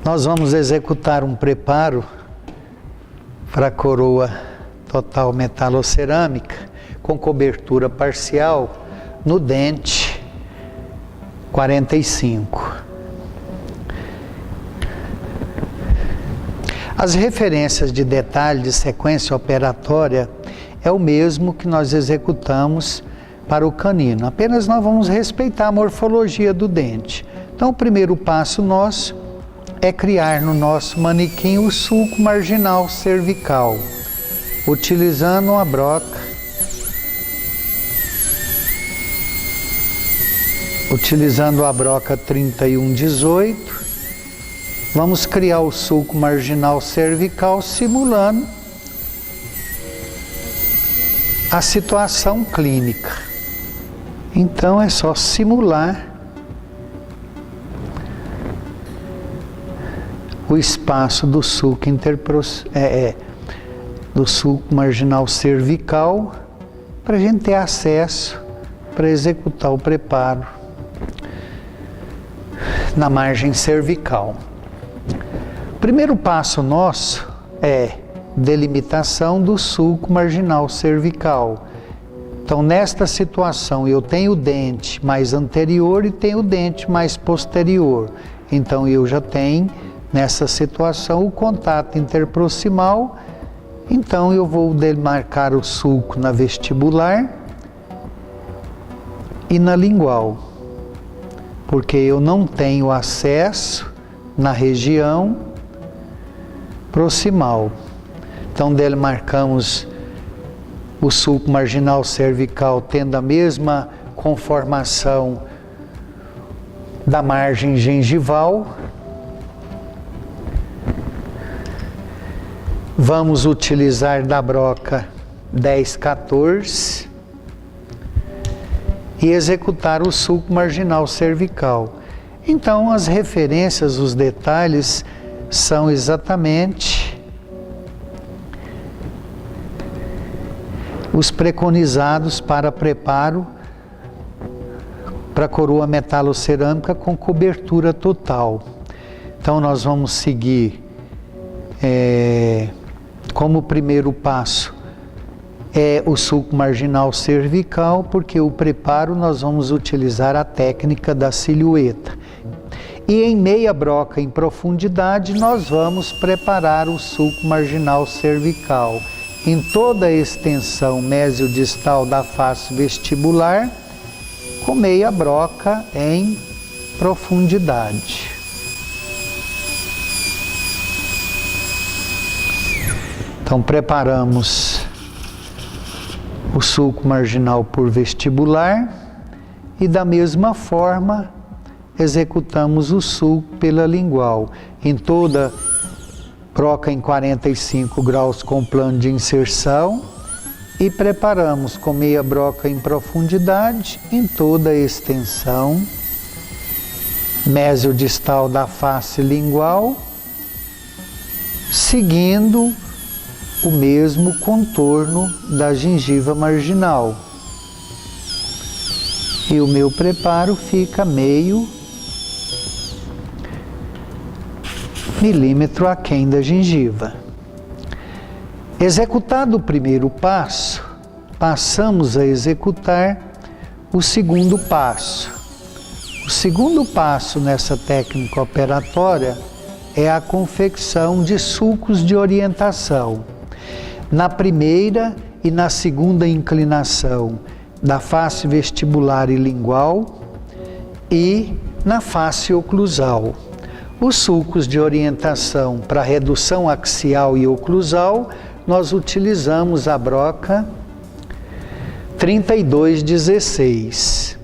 Nós vamos executar um preparo para a coroa total metalocerâmica com cobertura parcial no dente 45. As referências de detalhe de sequência operatória é o mesmo que nós executamos para o canino, apenas nós vamos respeitar a morfologia do dente. Então o primeiro passo nosso é criar no nosso manequim o sulco marginal cervical, utilizando uma broca, utilizando a broca 3118, vamos criar o sulco marginal cervical simulando a situação clínica. Então é só simular o espaço do sulco do sulco marginal cervical para a gente ter acesso para executar o preparo na margem cervical. O primeiro passo nosso é delimitação do sulco marginal cervical. Então, nesta situação, eu tenho o dente mais anterior e tenho o dente mais posterior. Então, eu já tenho nessa situação o contato interproximal. Então eu vou demarcar o sulco na vestibular e na lingual, porque eu não tenho acesso na região proximal. Então demarcamos o sulco marginal cervical tendo a mesma conformação da margem gengival. Vamos utilizar da broca 1014 e executar o sulco marginal cervical. Então, as referências, os detalhes são exatamente os preconizados para preparo para a coroa metalocerâmica com cobertura total. Então, nós vamos seguir como primeiro passo é o sulco marginal cervical, porque o preparo nós vamos utilizar a técnica da silhueta. E em meia broca em profundidade nós vamos preparar o sulco marginal cervical em toda a extensão mesiodistal da face vestibular, com meia broca em profundidade. Então preparamos o sulco marginal por vestibular e da mesma forma executamos o sulco pela lingual em toda broca em 45 graus com plano de inserção e preparamos com meia broca em profundidade em toda a extensão mesiodistal da face lingual, seguindo o mesmo contorno da gengiva marginal. E o meu preparo fica meio milímetro aquém da gengiva. Executado o primeiro passo, passamos a executar o segundo passo. O segundo passo nessa técnica operatória é a confecção de sulcos de orientação. Na primeira e na segunda inclinação da face vestibular e lingual e na face oclusal. Os sulcos de orientação para redução axial e oclusal, nós utilizamos a broca 3216.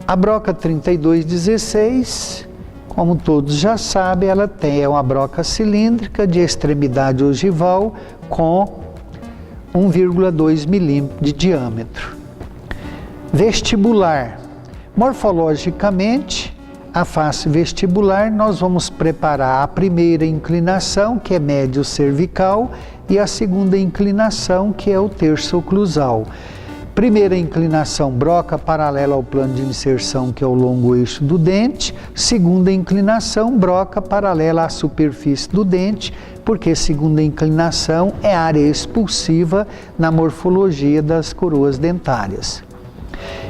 A broca 3216, como todos já sabem, ela é uma broca cilíndrica de extremidade ogival com 1,2 milímetros de diâmetro. Vestibular. Morfologicamente, a face vestibular, nós vamos preparar a primeira inclinação, que é médio cervical, e a segunda inclinação, que é o terço oclusal. Primeira inclinação, broca paralela ao plano de inserção, que é o longo eixo do dente. Segunda inclinação, broca paralela à superfície do dente, porque segunda inclinação é área expulsiva na morfologia das coroas dentárias.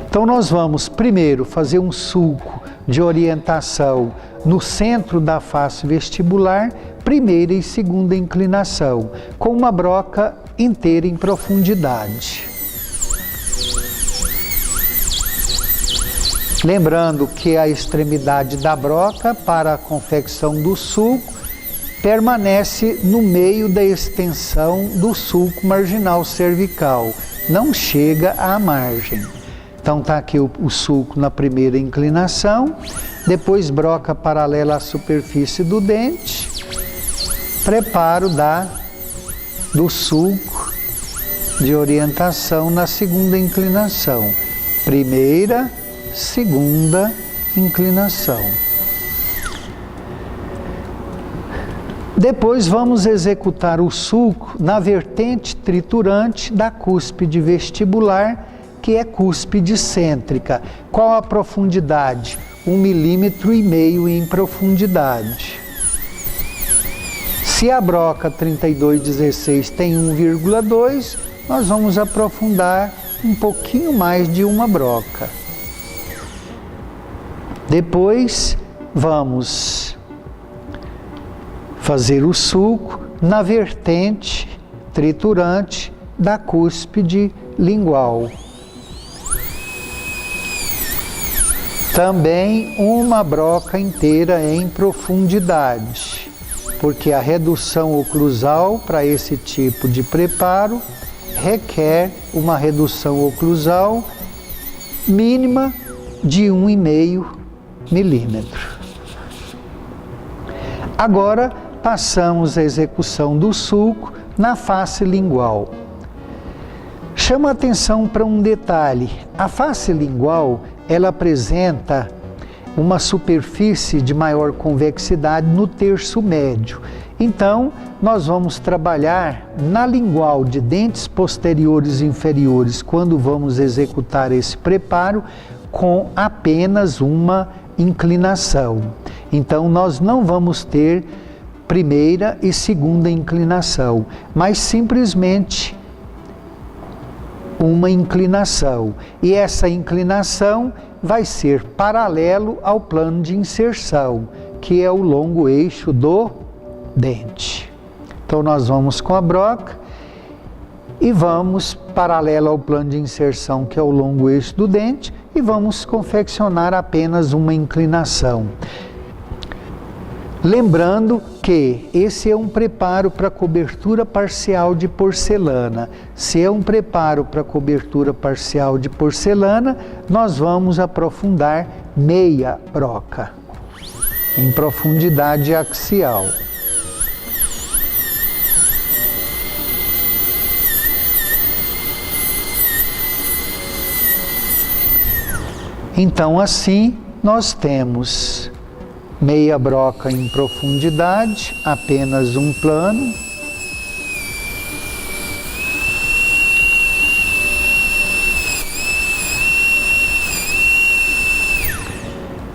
Então nós vamos primeiro fazer um sulco de orientação no centro da face vestibular, primeira e segunda inclinação, com uma broca inteira em profundidade. Lembrando que a extremidade da broca para a confecção do sulco permanece no meio da extensão do sulco marginal cervical, não chega à margem. Então está aqui o sulco na primeira inclinação, depois broca paralela à superfície do dente, preparo do sulco de orientação na segunda inclinação, primeira, segunda inclinação. Depois vamos executar o sulco na vertente triturante da cúspide vestibular, que é cúspide cêntrica. Qual a profundidade? 1,5 milímetro em profundidade. Se a broca 3216 tem 1,2, nós vamos aprofundar um pouquinho mais de uma broca. Depois vamos fazer o sulco na vertente triturante da cúspide lingual. Também uma broca inteira em profundidade, porque a redução oclusal para esse tipo de preparo requer uma redução oclusal mínima de 1,5 milímetro. Agora passamos a execução do sulco na face lingual. Chama a atenção para um detalhe. A face lingual, ela apresenta uma superfície de maior convexidade no terço médio. Então, nós vamos trabalhar na lingual de dentes posteriores e inferiores, quando vamos executar esse preparo, com apenas uma inclinação. Então, nós não vamos ter primeira e segunda inclinação, mas simplesmente uma inclinação. E essa inclinação vai ser paralelo ao plano de inserção, que é o longo eixo do dente. Então, nós vamos com a broca e vamos paralelo ao plano de inserção, que é o longo eixo do dente, e vamos confeccionar apenas uma inclinação. Lembrando que esse é um preparo para cobertura parcial de porcelana. Se é um preparo para cobertura parcial de porcelana, nós vamos aprofundar meia broca em profundidade axial. Então, assim, nós temos meia broca em profundidade, apenas um plano.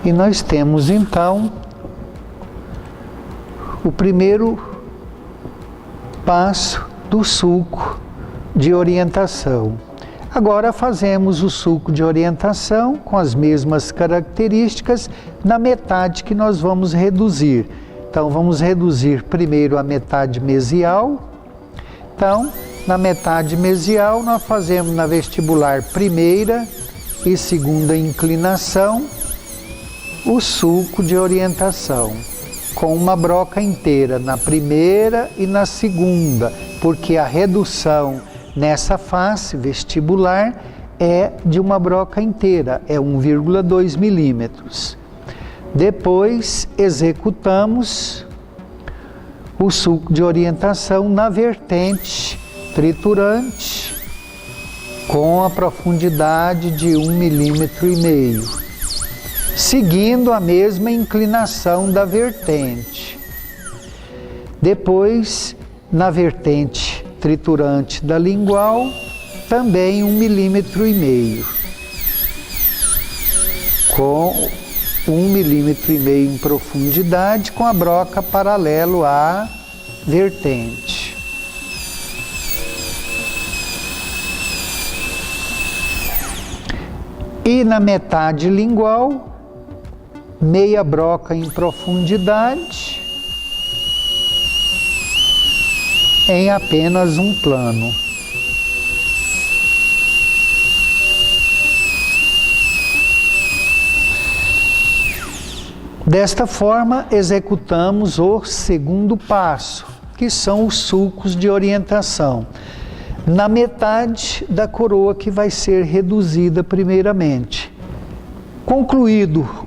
E nós temos, então, o primeiro passo do sulco de orientação. Agora fazemos o sulco de orientação com as mesmas características na metade que nós vamos reduzir. Então, vamos reduzir primeiro a metade mesial. Então, na metade mesial, nós fazemos na vestibular primeira e segunda inclinação o sulco de orientação, com uma broca inteira na primeira e na segunda, porque a redução nessa face vestibular é de uma broca inteira, é 1,2 milímetros. Depois executamos o sulco de orientação na vertente triturante, com a profundidade de 1,5 milímetro, seguindo a mesma inclinação da vertente. Depois, na vertente triturante da lingual, também 1,5 mm. Com 1,5 mm em profundidade, com a broca paralelo à vertente. E na metade lingual, meia broca em profundidade, em apenas um plano. Desta forma, executamos o segundo passo, que são os sulcos de orientação, na metade da coroa que vai ser reduzida primeiramente. Concluído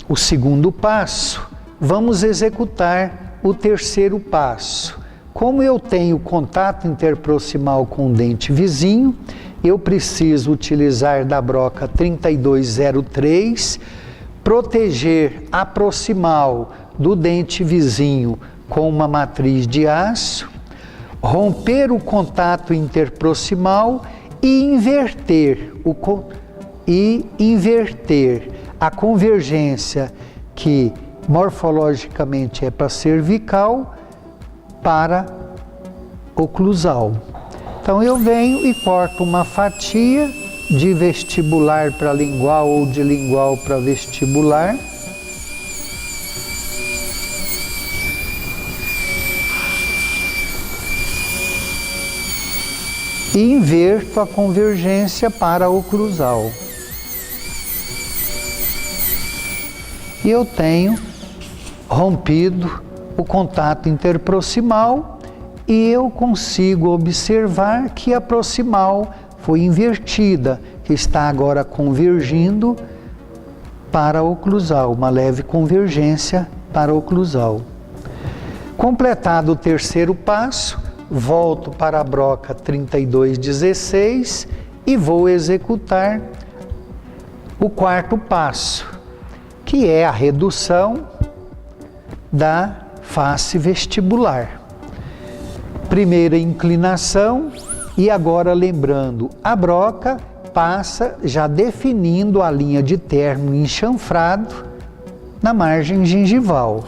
o segundo passo, vamos executar o terceiro passo. Como eu tenho contato interproximal com o dente vizinho, eu preciso utilizar da broca 3203, proteger a proximal do dente vizinho com uma matriz de aço, romper o contato interproximal e inverter a convergência que morfologicamente é para cervical para oclusal. Então eu venho e corto uma fatia de vestibular para lingual ou de lingual para vestibular. E inverto a convergência para oclusal. E eu tenho rompido o contato interproximal e eu consigo observar que a proximal foi invertida, que está agora convergindo para a oclusal, uma leve convergência para a oclusal. Completado o terceiro passo, volto para a broca 3216 e vou executar o quarto passo, que é a redução da face vestibular. Primeira inclinação, e agora lembrando, a broca passa já definindo a linha de término em chanfrado na margem gengival.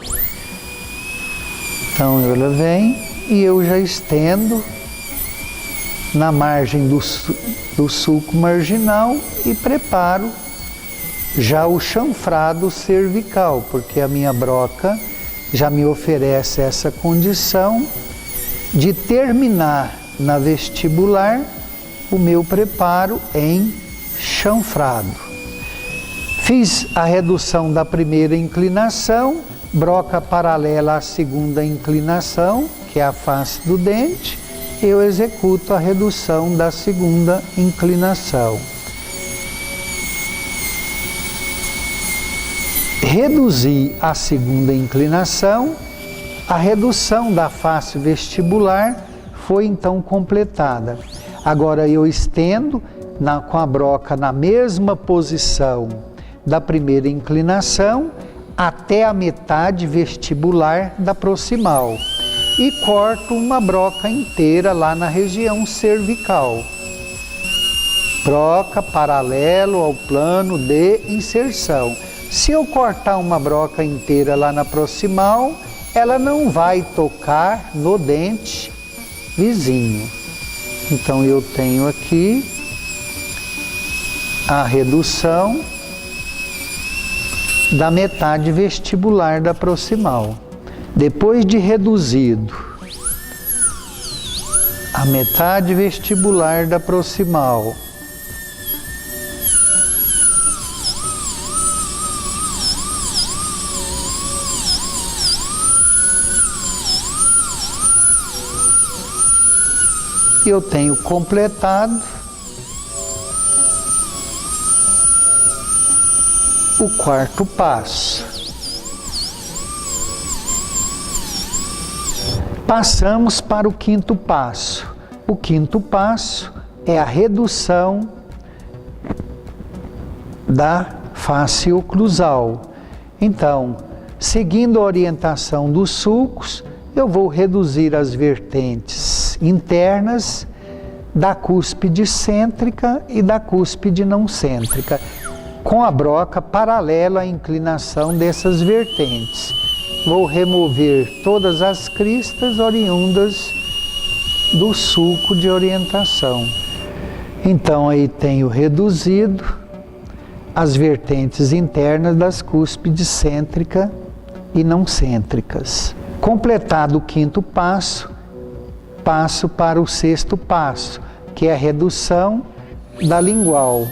Então ela vem e eu já estendo na margem do sulco marginal e preparo já o chanfrado cervical, porque a minha broca já me oferece essa condição de terminar na vestibular o meu preparo em chanfrado. Fiz a redução da primeira inclinação, broca paralela à segunda inclinação, que é a face do dente, eu executo a redução da segunda inclinação. Reduzi a segunda inclinação, a redução da face vestibular foi então completada. Agora eu estendo com a broca na mesma posição da primeira inclinação até a metade vestibular da proximal e corto uma broca inteira lá na região cervical. Broca paralelo ao plano de inserção. Se eu cortar uma broca inteira lá na proximal, ela não vai tocar no dente vizinho. Então eu tenho aqui a redução da metade vestibular da proximal. Depois de reduzido a metade vestibular da proximal, eu tenho completado o quarto passo. Passamos para o quinto passo. O quinto passo é a redução da face oclusal. Então, seguindo a orientação dos sulcos, eu vou reduzir as vertentes internas da cúspide cêntrica e da cúspide não cêntrica, com a broca paralela à inclinação dessas vertentes. Vou remover todas as cristas oriundas do sulco de orientação. Então aí tenho reduzido as vertentes internas das cúspides cêntrica e não cêntricas. Completado o quinto passo, passo para o sexto passo, que é a redução da lingual.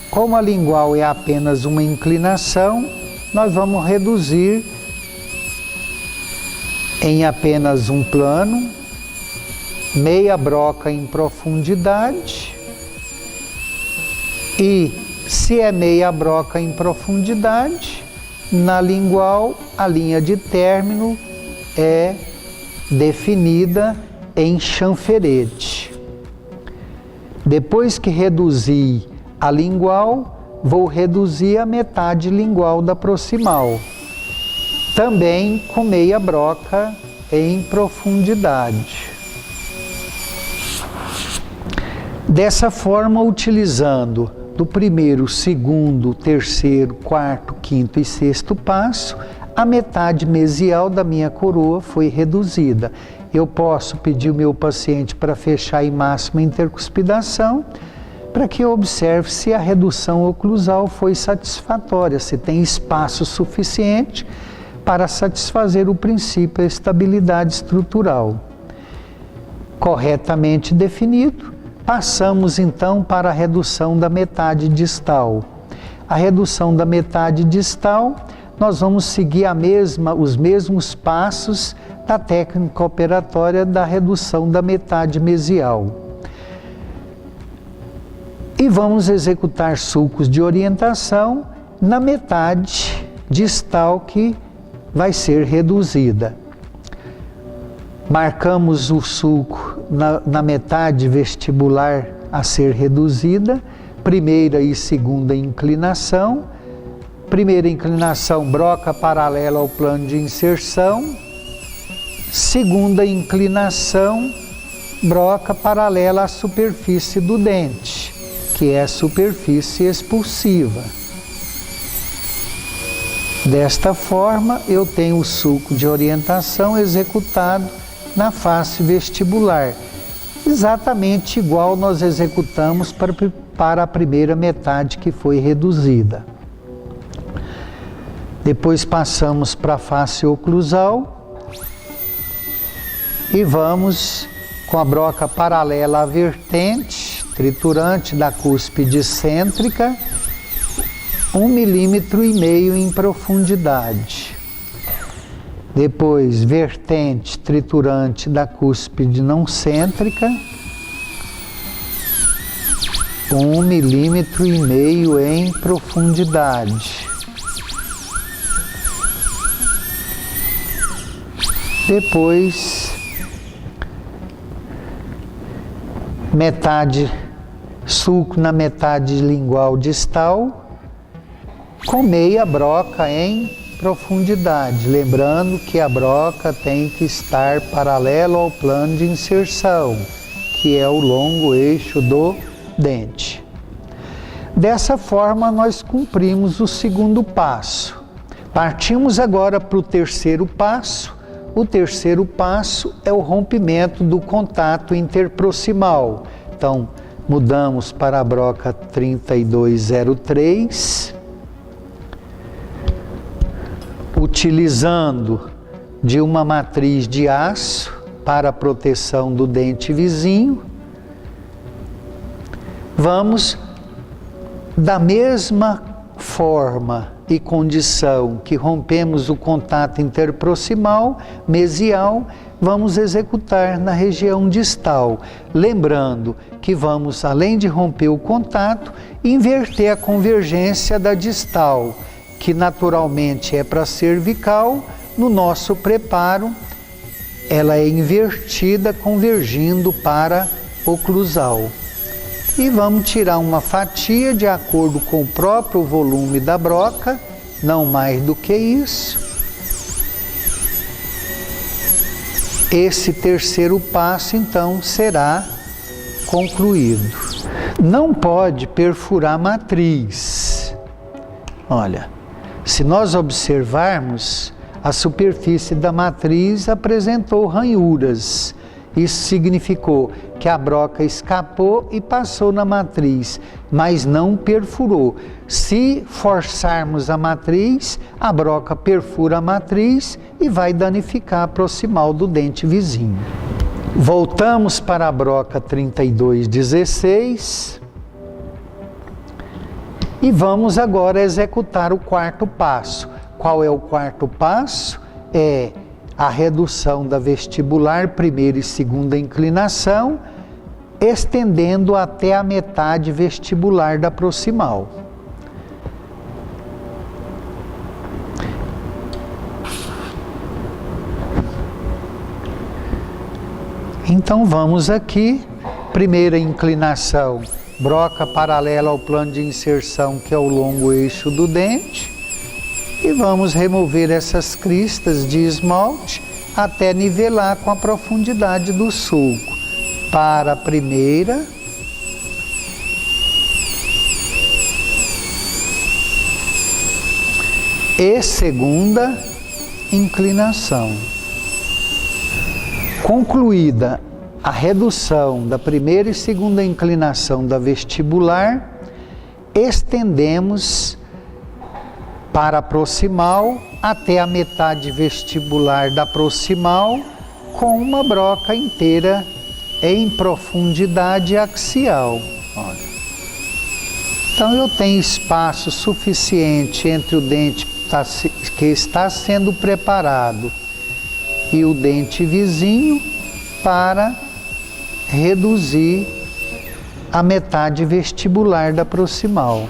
Como a lingual é apenas uma inclinação, nós vamos reduzir em apenas um plano, meia broca em profundidade, e se é meia broca em profundidade, na lingual a linha de término é definida em chanferete. Depois que reduzir a lingual, vou reduzir a metade lingual da proximal, também com meia broca em profundidade. Dessa forma, utilizando do primeiro, segundo, terceiro, quarto, quinto e sexto passo, a metade mesial da minha coroa foi reduzida. Eu posso pedir ao meu paciente para fechar em máxima intercuspidação, para que eu observe se a redução oclusal foi satisfatória, se tem espaço suficiente para satisfazer o princípio da estabilidade estrutural. Corretamente definido, passamos então para a redução da metade distal. A redução da metade distal, nós vamos seguir os mesmos passos da técnica operatória da redução da metade mesial. E vamos executar sulcos de orientação na metade distal que vai ser reduzida. Marcamos o sulco na metade vestibular a ser reduzida, primeira e segunda inclinação. Primeira inclinação, broca paralela ao plano de inserção. Segunda inclinação, broca paralela à superfície do dente, que é a superfície expulsiva. Desta forma, eu tenho o sulco de orientação executado na face vestibular, exatamente igual nós executamos para a primeira metade que foi reduzida. Depois passamos para a face oclusal e vamos com a broca paralela à vertente, triturante da cúspide cêntrica, 1,5 milímetro em profundidade. Depois, vertente triturante da cúspide não cêntrica, 1,5 milímetro em profundidade. Depois, sulco na metade lingual distal, com meia broca em profundidade, lembrando que a broca tem que estar paralelo ao plano de inserção, que é o longo eixo do dente. Dessa forma, nós cumprimos o segundo passo. Partimos agora para o terceiro passo. O terceiro passo é o rompimento do contato interproximal. Então, mudamos para a broca 3203. Utilizando de uma matriz de aço para a proteção do dente vizinho, vamos, da mesma forma e condição que rompemos o contato interproximal, mesial, vamos executar na região distal. Lembrando que vamos, além de romper o contato, inverter a convergência da distal, que naturalmente é para a cervical. No nosso preparo, ela é invertida, convergindo para oclusal. E vamos tirar uma fatia de acordo com o próprio volume da broca, não mais do que isso. Esse terceiro passo, então, será concluído. Não pode perfurar a matriz. Olha, se nós observarmos, a superfície da matriz apresentou ranhuras. Isso significou que a broca escapou e passou na matriz, mas não perfurou. Se forçarmos a matriz, a broca perfura a matriz e vai danificar a proximal do dente vizinho. Voltamos para a broca 3216 e vamos agora executar o quarto passo. Qual é o quarto passo? É a redução da vestibular, primeira e segunda inclinação, estendendo até a metade vestibular da proximal. Então vamos aqui, primeira inclinação, broca paralela ao plano de inserção, que é o longo eixo do dente. E vamos remover essas cristas de esmalte até nivelar com a profundidade do sulco. Para a primeira. E segunda inclinação. Concluída a redução da primeira e segunda inclinação da vestibular, estendemos para a proximal até a metade vestibular da proximal com uma broca inteira em profundidade axial. Olha. Então eu tenho espaço suficiente entre o dente que está sendo preparado e o dente vizinho para reduzir a metade vestibular da proximal.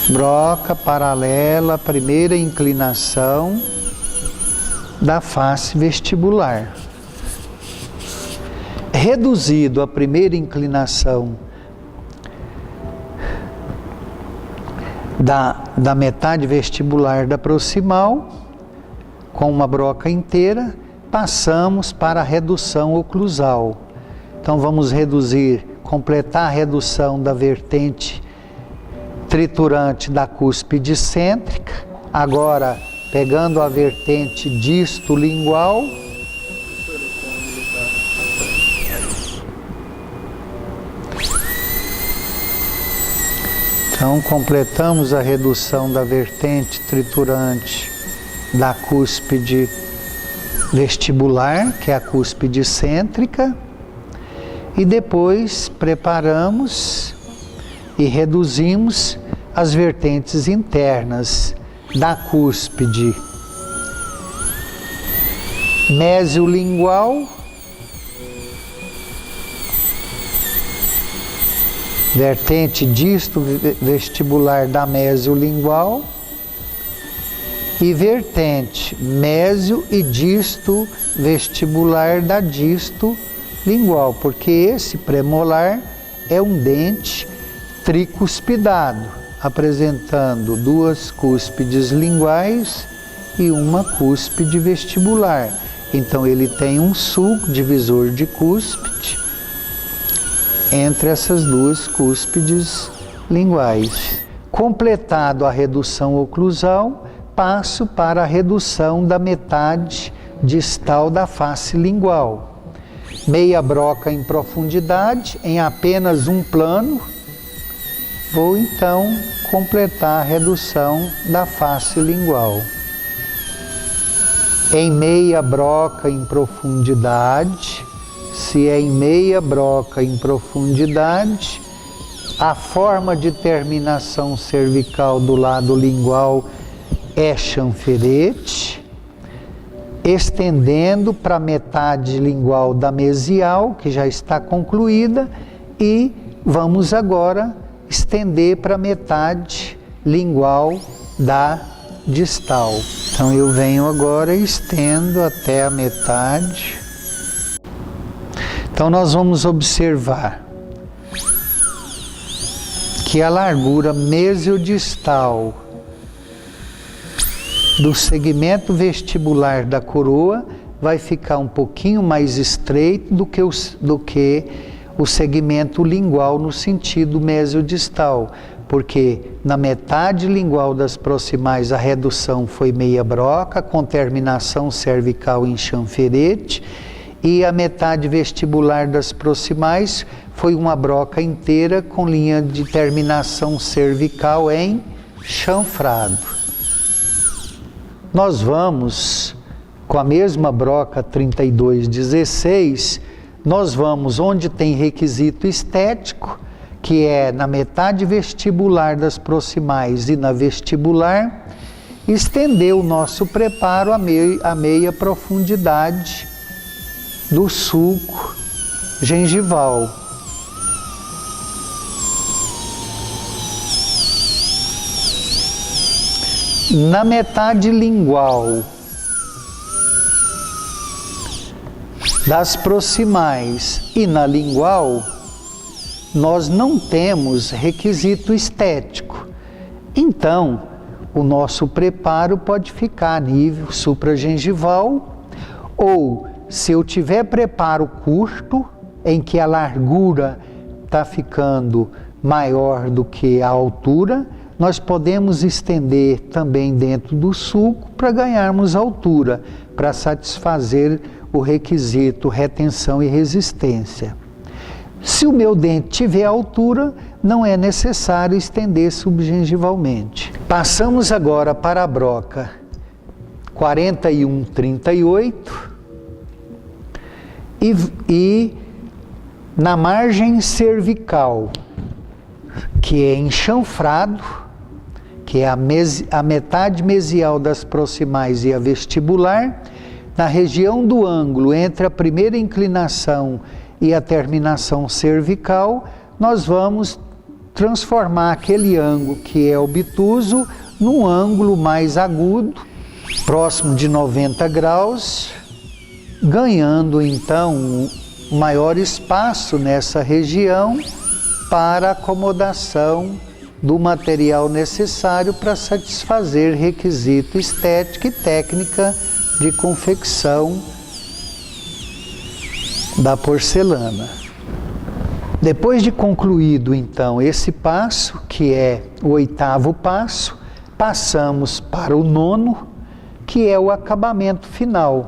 Broca paralela à primeira inclinação da face vestibular. Reduzido a primeira inclinação da metade vestibular da proximal, com uma broca inteira, passamos para a redução oclusal. Então vamos completar a redução da vertente triturante da cúspide cêntrica, agora pegando a vertente disto-lingual. Então completamos a redução da vertente triturante da cúspide vestibular, que é a cúspide cêntrica, e depois preparamos e reduzimos as vertentes internas da cúspide mesiolingual, vertente disto vestibular da mesiolingual e vertente mésio e disto vestibular da disto lingual, porque esse premolar é um dente tricuspidado, apresentando duas cúspides linguais e uma cúspide vestibular. Então ele tem um sulco divisor de cúspide entre essas duas cúspides linguais. Completado a redução oclusal, passo para a redução da metade distal da face lingual. Meia broca em profundidade, em apenas um plano. Vou então completar a redução da face lingual. Em meia broca em profundidade, se é em meia broca em profundidade, a forma de terminação cervical do lado lingual é chanferete, estendendo para a metade lingual da mesial, que já está concluída, e vamos agora estender para a metade lingual da distal. Então eu venho agora e estendo até a metade. Então nós vamos observar que a largura mesiodistal do segmento vestibular da coroa vai ficar um pouquinho mais estreito do que o segmento lingual no sentido mesiodistal, porque na metade lingual das proximais a redução foi meia broca, com terminação cervical em chanferete, e a metade vestibular das proximais foi uma broca inteira com linha de terminação cervical em chanfrado. Nós vamos, com a mesma broca 3216, nós vamos onde tem requisito estético, que é na metade vestibular das proximais e na vestibular, estender o nosso preparo a meia profundidade do sulco gengival. Na metade lingual das proximais e na lingual, nós não temos requisito estético. Então, o nosso preparo pode ficar a nível supragengival, ou se eu tiver preparo curto, em que a largura está ficando maior do que a altura, nós podemos estender também dentro do sulco para ganharmos altura, para satisfazer o requisito retenção e resistência. Se o meu dente tiver altura, não é necessário estender subgengivalmente. Passamos agora para a broca 4138 e na margem cervical, que é em chanfrado, que é a metade mesial das proximais e a vestibular, na região do ângulo entre a primeira inclinação e a terminação cervical, nós vamos transformar aquele ângulo que é obtuso num ângulo mais agudo, próximo de 90 graus, ganhando então maior espaço nessa região para acomodação do material necessário para satisfazer requisito estético e técnica de confecção da porcelana. Depois de concluído então esse passo, que é o 8º passo, passamos para o 9º, que é o acabamento final.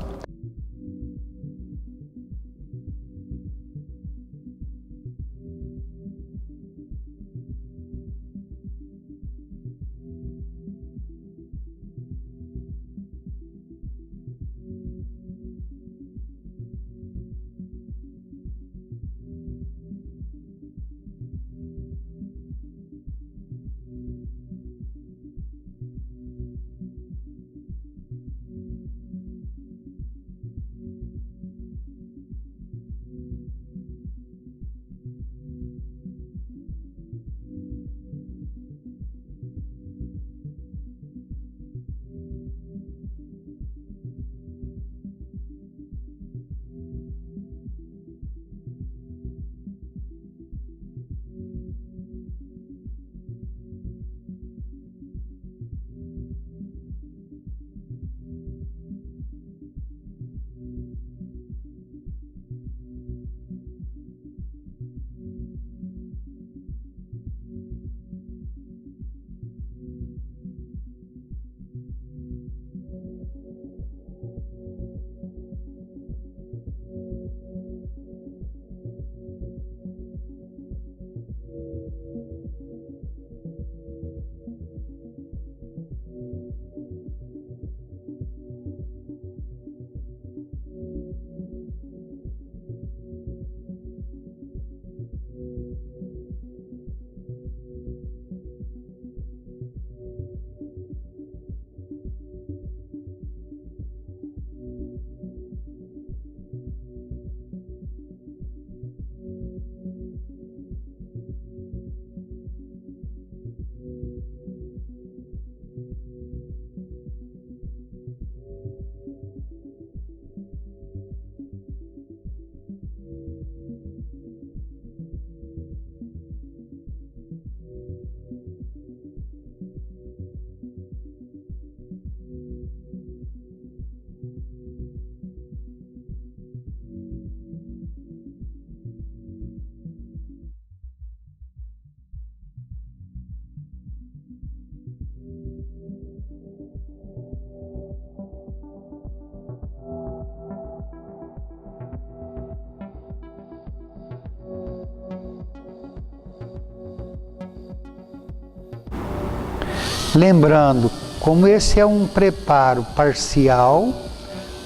Lembrando, como esse é um preparo parcial,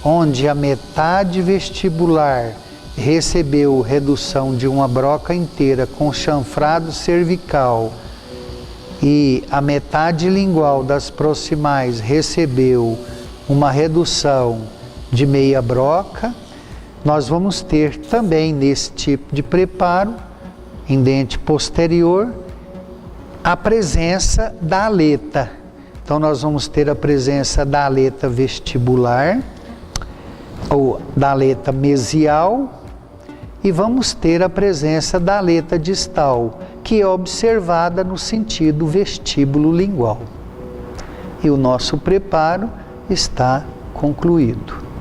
onde a metade vestibular recebeu redução de uma broca inteira com chanfrado cervical e a metade lingual das proximais recebeu uma redução de meia broca, nós vamos ter também nesse tipo de preparo, em dente posterior, a presença da aleta. Então nós vamos ter a presença da aleta vestibular, ou da aleta mesial, e vamos ter a presença da aleta distal, que é observada no sentido vestíbulo lingual. E o nosso preparo está concluído.